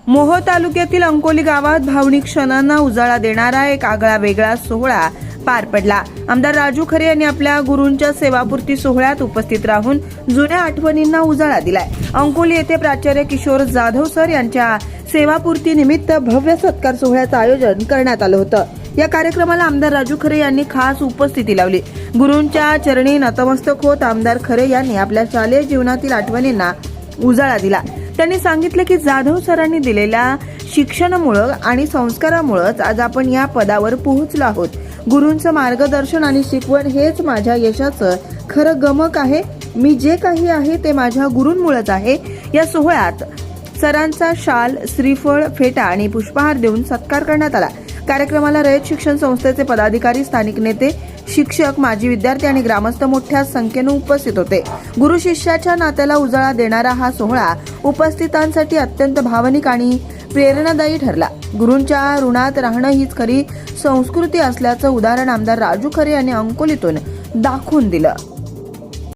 मोहोळ तालुक्यातील अंकोली गावात भावनिक क्षणांना उजाळा देणारा एक आगळा वेगळा सोहळा पार पडला। आमदार राजू खरे यांनी आपल्या गुरूंच्या सेवापूर्ती सोहळ्यात उपस्थित राहून जुन्या आठवणींना उजाळा दिलाय। अंकोली येथे प्राचार्य किशोर जाधव सर यांच्या सेवापूर्ती निमित्त भव्य सत्कार सोहळ्याचं आयोजन करण्यात आलं होतं। या कार्यक्रमाला आमदार राजू खरे यांनी खास उपस्थिती लावली। गुरूंच्या चरणी नतमस्तक होत आमदार खरे यांनी आपल्या शालेय जीवनातील आठवणींना उजाळा दिला। त्यांनी सांगितलं की जाधव सरांनी दिलेल्या शिक्षणामुळे आणि संस्कारामुळेच आज आपण या पदावर पोहोचलो आहोत। गुरूंचं मार्गदर्शन आणि शिकवण हेच माझ्या यशाचं खरं गमक आहे। मी जे काही आहे ते माझ्या गुरूंमुळेच आहे। या सोहळ्यात सरांचा शाल, श्रीफळ, फेटा आणि पुष्पहार देऊन सत्कार करण्यात आला। कार्यक्रमाला रयत शिक्षण संस्थेचे पदाधिकारी, स्थानिक नेते, शिक्षक, माजी विद्यार्थी आणि ग्रामस्थ मोठ्या संख्येने उपस्थित होते। गुरु शिष्याच्या नात्याला उजाळा देणारा हा सोहळा उपस्थितांसाठी अत्यंत भावनिक आणि प्रेरणादायी ठरला। गुरूंच्या ऋणात राहणं हीच खरी संस्कृती असल्याचं उदाहरण आमदार राजू खरे यांनी अंकोलीतून दाखवून दिलं।